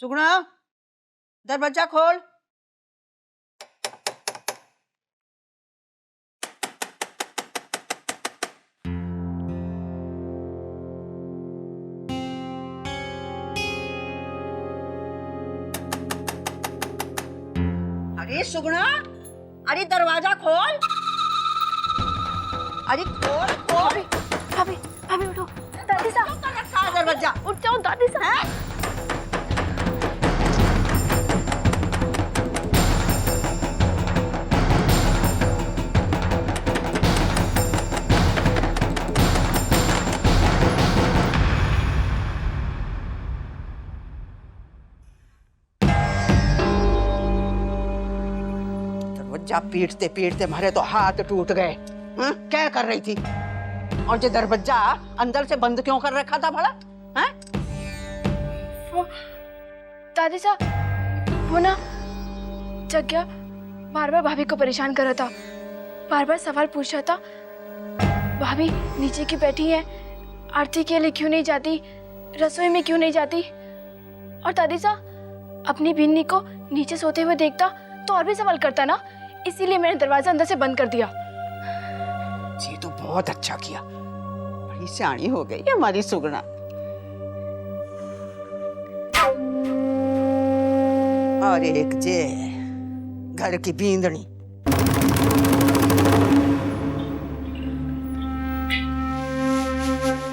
सुगुणा, दरवाजा खोल। अरे सुगुणा, अरे दरवाजा खोल। अरे खोल खोल। भाभी भाभी उठो। दादी साहब कर रखा है दरवाजा। उठ जाओ दादी साहब। दरवाजा पीटते पीटते मारे तो हाथ टूट गए। क्या कर रही थी? और जो दरवाजा अंदर से बंद क्यों कर रखा था भला? वो दादी साहब वो ना जग्या बार बार भाभी को परेशान कर रहा था, बार बार सवाल पूछ रहा था। भाभी नीचे क्यों बैठी है, आरती के लिए क्यों नहीं जाती, रसोई में क्यों नहीं जाती। और दादी साहब अपनी बिन्नी को नीचे सोते हुए देखता तो और भी सवाल करता ना, इसीलिए मैंने दरवाजा अंदर से बंद कर दिया। ये तो बहुत अच्छा किया, बड़ी सियानी हो गई हमारी सुगुणा। और एक जे घर की बींदनी।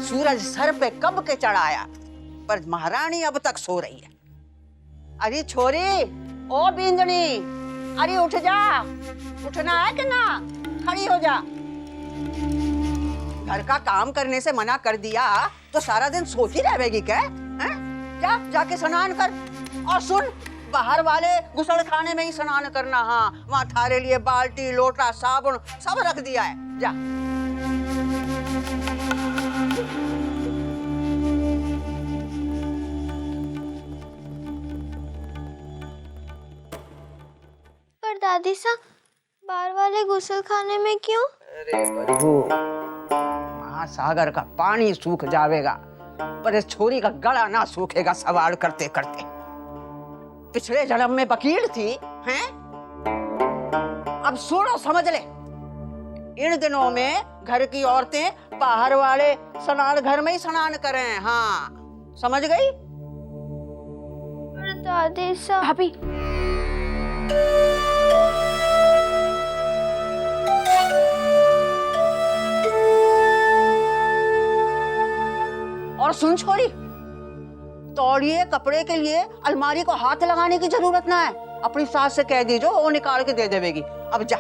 सूरज सर पे कब के चढ़ाया, पर महारानी अब तक सो रही है। अरे छोरी, ओ बींदनी, अरे उठ जा। उठना है कि ना? खड़ी हो जा। घर का काम करने से मना कर दिया तो सारा दिन सोती रहेगी क्या? जा जाके स्नान कर। और सुन, बाहर वाले गुसल खाने में ही स्नान करना। हाँ, वहाँ थारे लिए बाल्टी, लोटा, साबुन सब रख दिया है। जा। पर दादी साहब बाहर वाले गुसल खाने में क्यों? अरे प्रभु, महासागर का पानी सूख जाएगा पर इस छोरी का गला ना सूखेगा सवाल करते करते। पिछले जन्म में वकील थी, हैं? अब सुनो समझ ले, इन दिनों में घर की औरतें बाहर वाले स्नान घर में ही स्नान करें। हाँ, समझ गई? पर दादी साहब भाभी और सुन छोरी, तौलिए कपड़े के लिए अलमारी को हाथ लगाने की जरूरत ना है। अपनी सास से कह दीजो, वो निकाल के दे देगी। अब जा।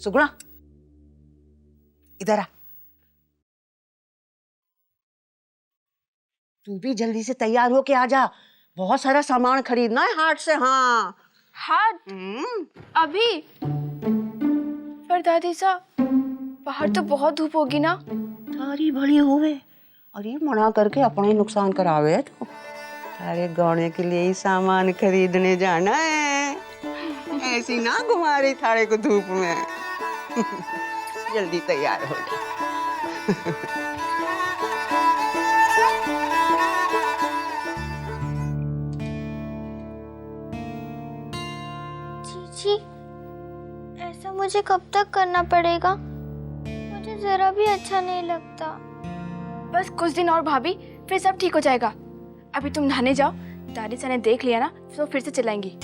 सुगुणा, इधर आ। तू भी जल्दी से तैयार होके आ जा, बहुत सारा सामान खरीदना है हाट से। हाँ हाथ अभी? पर दादी साहब बाहर तो बहुत धूप होगी ना। तारी भली हुए, अरे मना करके अपने नुकसान करावे तो। तारे गौने के लिए ही सामान खरीदने जाना है, ऐसी ना घुमा रही थारे को धूप में। जल्दी तैयार हो जा। जी, ऐसा मुझे कब तक करना पड़ेगा? मुझे जरा भी अच्छा नहीं लगता। बस कुछ दिन और भाभी, फिर सब ठीक हो जाएगा। अभी तुम नहाने जाओ, दादी सा ने देख लिया ना तो फिर से चिल्लाएंगी।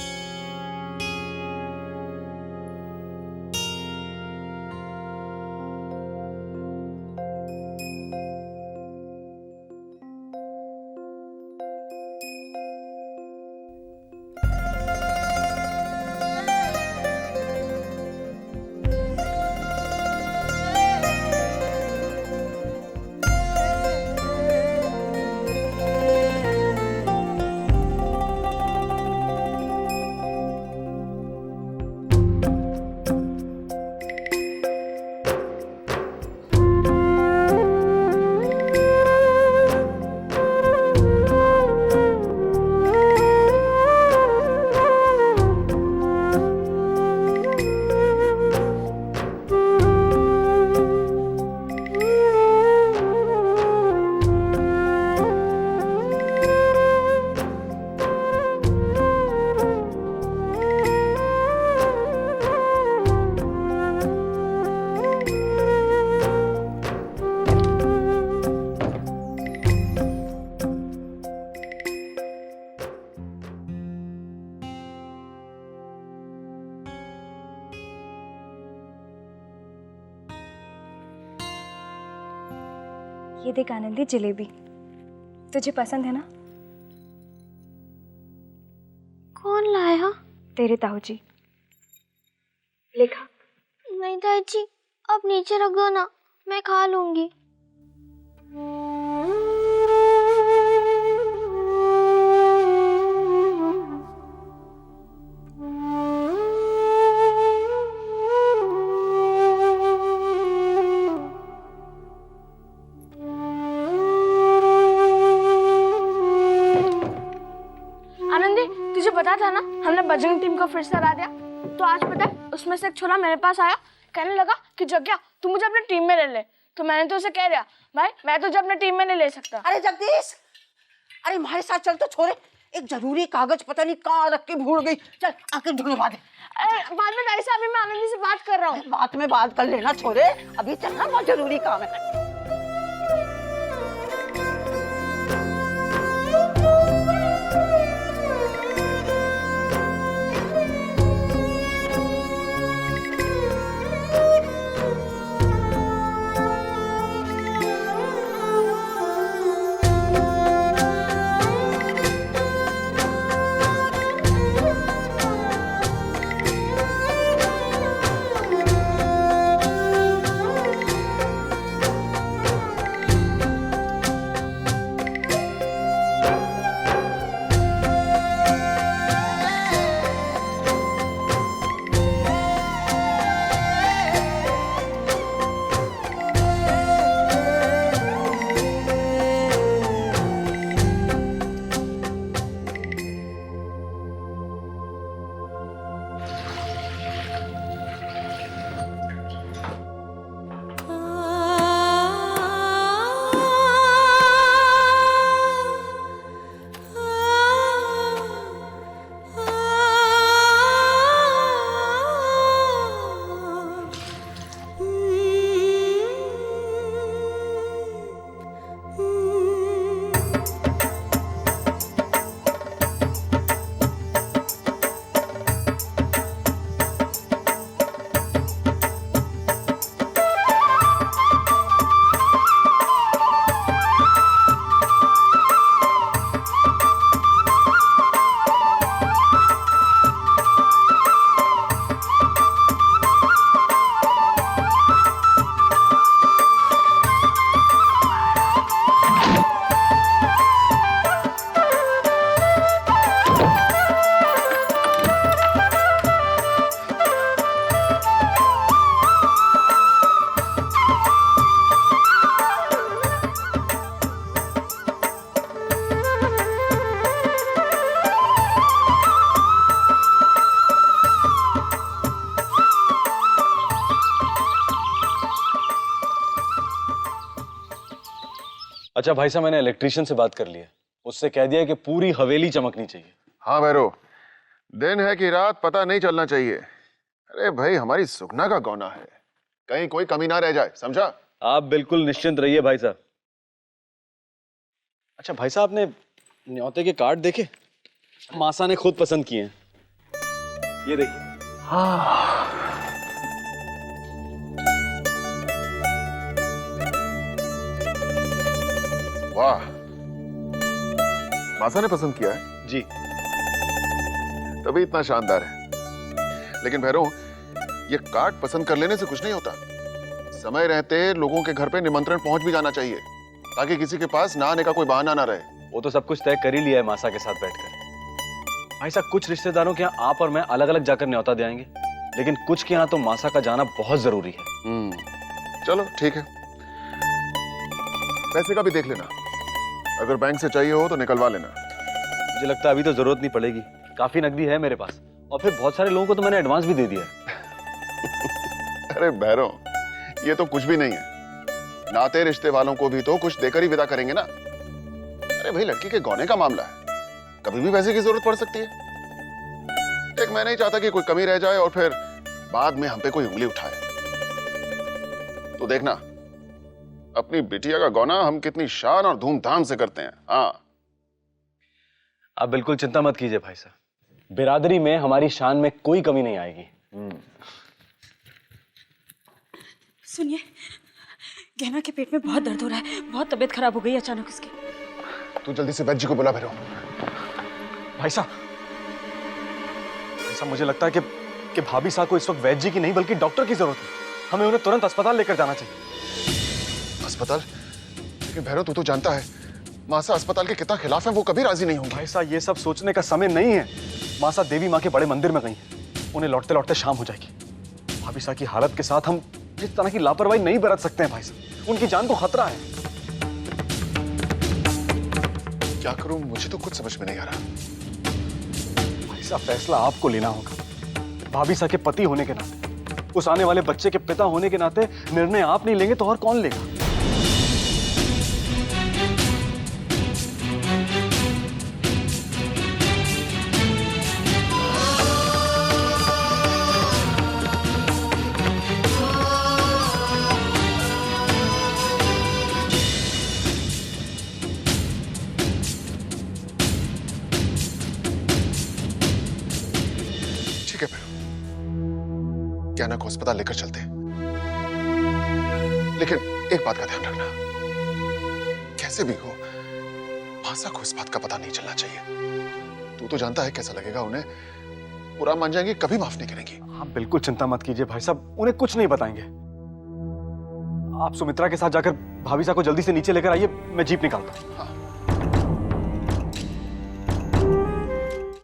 ये देख आनंदी, जलेबी तुझे पसंद है ना? कौन लाया? तेरे ताऊ जी। लिखा। नहीं ताई जी, आप नीचे रख दो ना, मैं खा लूंगी। आनंदी, तुझे पता था ना हमने बजरंग टीम को फिर से हरा दिया। तो आज पता है उसमें से एक छोरा मेरे पास आया, कहने लगा कि जग्या तू मुझे अपनी टीम में ले ले। तो मैंने तो उसे कह दिया, भाई मैं तुझे अपनी टीम में नहीं ले सकता। अरे जगदीश, अरे हमारे साथ चल तो छोरे, एक जरूरी कागज पता नहीं कहाँ रख के भूल गई। चल आके ढूंढवा दे। अरे बाद में ऐसे, अभी मैं आनंदी से बात कर रहा हूँ। बात में बात कर लेना छोरे, अभी चलना, बहुत जरूरी काम है। अच्छा भाई साहब, मैंने इलेक्ट्रिशियन से बात कर ली है, उससे कह दिया कि पूरी हवेली चमकनी चाहिए। हाँ भैरो, दिन है कि रात पता नहीं चलना चाहिए। अरे भाई, हमारी सुगना का गौना है, कहीं कोई कमी ना रह जाए, समझा? आप बिल्कुल निश्चिंत रहिए भाई साहब। अच्छा भाई साहब, आपने न्योते के कार्ड देखे? मासा ने खुद पसंद किए हैं, ये देखिए। हाँ, वाह, मासा ने पसंद किया है जी। तभी इतना शानदार है। लेकिन भैरो, ये कार्ड पसंद कर लेने से कुछ नहीं होता। समय रहते लोगों के घर पे निमंत्रण पहुंच भी जाना चाहिए, ताकि किसी के पास ना आने का कोई बहाना ना रहे। वो तो सब कुछ तय कर ही लिया है मासा के साथ बैठकर। भाई साहब, कुछ रिश्तेदारों के यहाँ आप और मैं अलग अलग जाकर न्योता दे आएंगे, लेकिन कुछ के यहाँ तो मासा का जाना बहुत जरूरी है। चलो ठीक है, पैसे का भी देख लेना, अगर बैंक से चाहिए हो तो निकलवा लेना। मुझे लगता है अभी तो जरूरत नहीं पड़ेगी, काफी नकदी है मेरे पास, और फिर बहुत सारे लोगों को तो मैंने एडवांस भी दे दिया है। अरे भैरो, ये तो कुछ भी नहीं है, नाते रिश्ते वालों को भी तो कुछ देकर ही विदा करेंगे ना। अरे भाई, लड़की के गौने का मामला है, कभी भी पैसे की जरूरत पड़ सकती है। एक मैं नहीं चाहता कि कोई कमी रह जाए और फिर बाद में हम पे कोई उंगली उठाए। तो देखना, अपनी बिटिया का गौना हम कितनी शान और धूमधाम से करते हैं। हाँ, आप बिल्कुल चिंता मत कीजिए भाई साहब, बिरादरी में हमारी शान में कोई कमी नहीं आएगी। सुनिए, गहना के पेट में बहुत दर्द हो रहा है, बहुत तबीयत खराब हो गई अचानक उसकी। तू जल्दी से वैद्य जी को बुला भैरव। भाई साहब मुझे लगता है कि भाभी साहब को इस वक्त वैद्य जी की नहीं बल्कि डॉक्टर की जरूरत है। हमें उन्हें तुरंत अस्पताल लेकर जाना चाहिए। अस्पताल? लेकिन भैरव, तू तो जानता है मासा अस्पताल के कितना खिलाफ है, वो कभी राजी नहीं होंगे। भाई साहब ये सब सोचने का समय नहीं है। मासा देवी माँ के बड़े मंदिर में गई हैं। उन्हें लौटते लौटते शाम हो जाएगी। भाभी साहब की हालत के साथ हम इस तरह की लापरवाही नहीं बरत सकते हैं भाई साहब। उनकी जान को खतरा है। क्या करूं, मुझे तो कुछ समझ में नहीं आ रहा। भाई साहब फैसला आपको लेना होगा। भाभी साहब के पति होने के नाते, उस आने वाले बच्चे के पिता होने के नाते निर्णय आप नहीं लेंगे तो और कौन लेगा? ठीक है भैरव, ज्ञाना को अस्पताल लेकर चलते हैं, लेकिन एक बात का ध्यान रखना, कैसे भी हो मासा को इस बात का पता नहीं चलना चाहिए। तू तो जानता है कैसा लगेगा उन्हें, बुरा मान जाएंगे, कभी माफ नहीं करेंगी। आप बिल्कुल चिंता मत कीजिए भाई साहब, उन्हें कुछ नहीं बताएंगे। आप सुमित्रा के साथ जाकर भाभी साहब को जल्दी से नीचे लेकर आइए, मैं जीप निकालता हूं। हाँ।